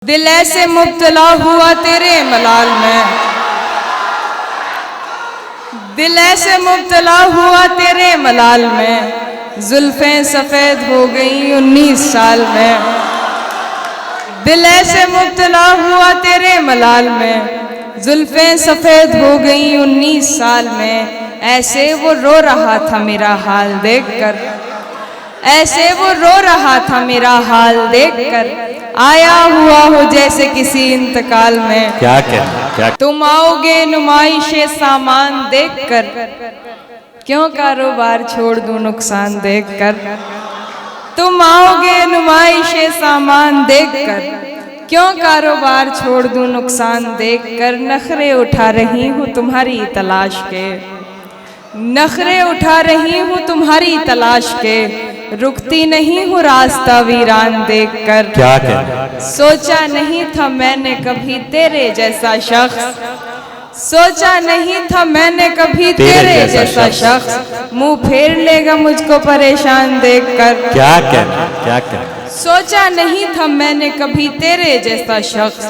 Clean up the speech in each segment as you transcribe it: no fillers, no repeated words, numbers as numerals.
दिल ऐसे मुब्तला हुआ तेरे मलाल में, दिल ऐसे मुब्तला हुआ तेरे मलाल में, जुल्फें सफ़ेद हो गई 19 साल में। दिल ऐसे मुब्तला हुआ तेरे मलाल में, जुल्फें सफ़ेद हो गई 19 साल में। ऐसे वो रो रहा था मेरा हाल देखकर, ऐसे वो रो रहा था मेरा हाल देखकर, आया हुआ हो जैसे किसी इंतकाल में। क्या तुम आओगे नुमाइशे सामान देखकर, क्यों कारोबार छोड़ दूं नुकसान देखकर। तुम आओगे नुमाइशे सामान देखकर, क्यों कारोबार छोड़ दूं नुकसान देखकर। नखरे उठा रही हूँ तुम्हारी तलाश के, नखरे उठा रही हूँ तुम्हारी तलाश के, रुकती नहीं हूँ रास्ता वीरान देखकर। सोचा नहीं था मैंने कभी तेरे जैसा शख्स, सोचा नहीं था मैंने कभी तेरे जैसा शख्स, मुंह फेर लेगा मुझको परेशान देखकर। क्या सोचा नहीं था मैंने कभी तेरे जैसा शख्स,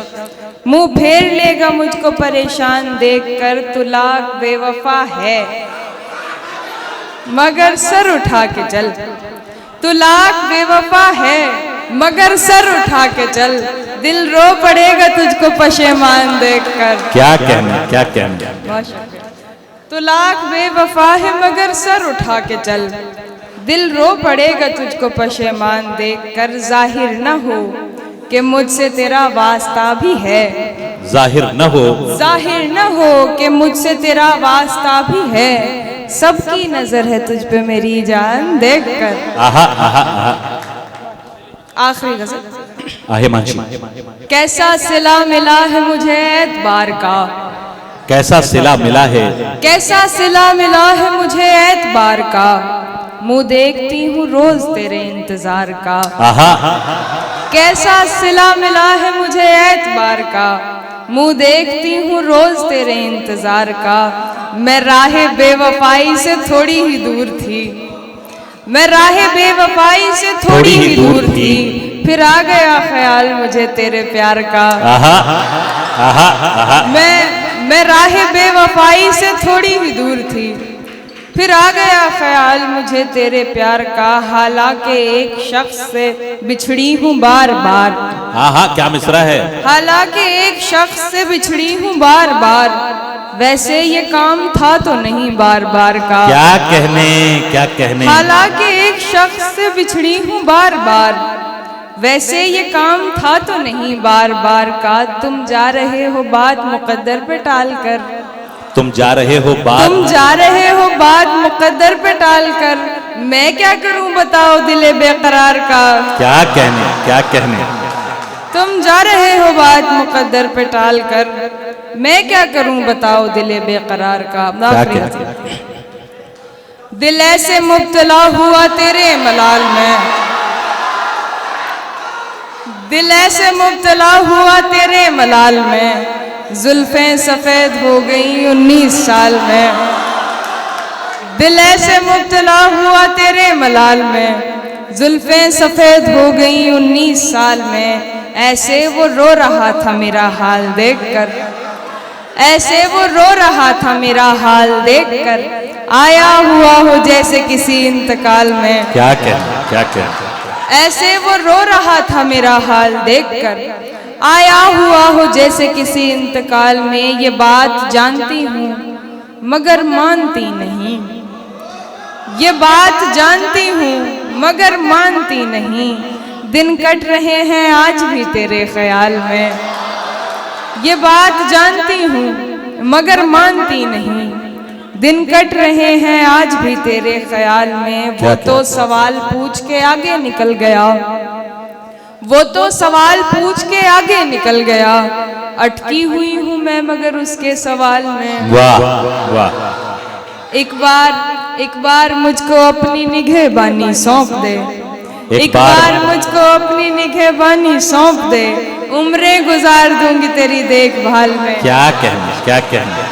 मुंह फेर लेगा मुझको परेशान देखकर। तू लाख बेवफा है मगर सर उठा के चल, तू लाख बेवफा है मगर सर उठा के चल, दिल रो पड़ेगा तुझको पशेमान देखकर। क्या कहना तू लाख बेवफा है मगर सर उठा के चल, दिल रो पड़ेगा तुझको पशेमान देखकर। जाहिर न हो कि मुझसे तेरा वास्ता भी है, जाहिर न हो, जाहिर न हो कि मुझसे तेरा वास्ता भी है, सबकी नजर है तुझ पे मेरी जान देखकर। आखिरी गजल। कैसा सिला मिला है मुझे एतबार का, कैसा सिला मिला है, कैसा सिला मिला है मुझे एतबार का, मुंह देखती हूँ रोज तेरे इंतजार का। कैसा सिला मिला है मुझे एतबार का, मुंह देखती हूँ रोज तेरे इंतजार का। मैं राहे बेवफाई से थोड़ी ही दूर थी, मैं राहे बेवफाई से थोड़ी ही दूर थी, फिर आ गया ख्याल मुझे तेरे प्यार का। मैं राहे बेवफाई से थोड़ी ही दूर थी, फिर आ गया ख्याल मुझे तेरे प्यार का। हालांकि एक शख्स से बिछड़ी हूँ बार बार, क्या मिसरा है। हालांकि एक शख्स से बिछड़ी हूँ बार बार, वैसे ये काम था तो नहीं बार बार का। क्या कहने हालांकि एक शख्स से बिछड़ी हूँ बार बार, वैसे ये काम था तो नहीं बार बार का। तुम जा रहे हो बात मुकद्दर पे टाल कर, तुम जा रहे हो बात, तुम जा रहे हो बात मुकद्दर पे टाल कर, मैं क्या करूं बताओ दिले बेकरार का। क्या कहने तुम जा रहे हो बात मुकद्दर पे टाल कर, मैं क्या करूं बताओ दिले बेकरार का। दिल ऐसे मुब्तला हुआ तेरे मलाल में, दिल ऐसे मुब्तला हुआ तेरे मलाल में, जुल्फें सफ़ेद हो गई 19 साल में। दिल ऐसे मुब्तला हुआ तेरे मलाल में, जुल्फें सफ़ेद हो गई 19 साल में। ऐसे वो रो रहा था मेरा हाल देखकर, ऐसे वो रो रहा था मेरा हाल देखकर, आया हुआ हो जैसे किसी इंतकाल में। क्या कहना ऐसे वो रो रहा था मेरा हाल देखकर, आया हुआ हो जैसे किसी इंतकाल में। ये बात जानती हूँ मगर मानती नहीं, ये बात जानती हूँ मगर मानती नहीं, दिन कट रहे हैं आज भी तेरे ख्याल में। ये बात जानती हूँ मगर मानती नहीं, दिन कट रहे हैं आज भी तेरे ख्याल में। वो तो सवाल पूछ के आगे निकल गया, वो तो सवाल पूछ के आगे निकल गया, अटकी हुई हूँ मैं मगर उसके सवाल में। एक बार मुझको अपनी निगहबानी सौंप दे, एक बार मुझको अपनी निगहबानी सौंप दे, उम्रें गुजार दूंगी तेरी देखभाल में। क्या कहना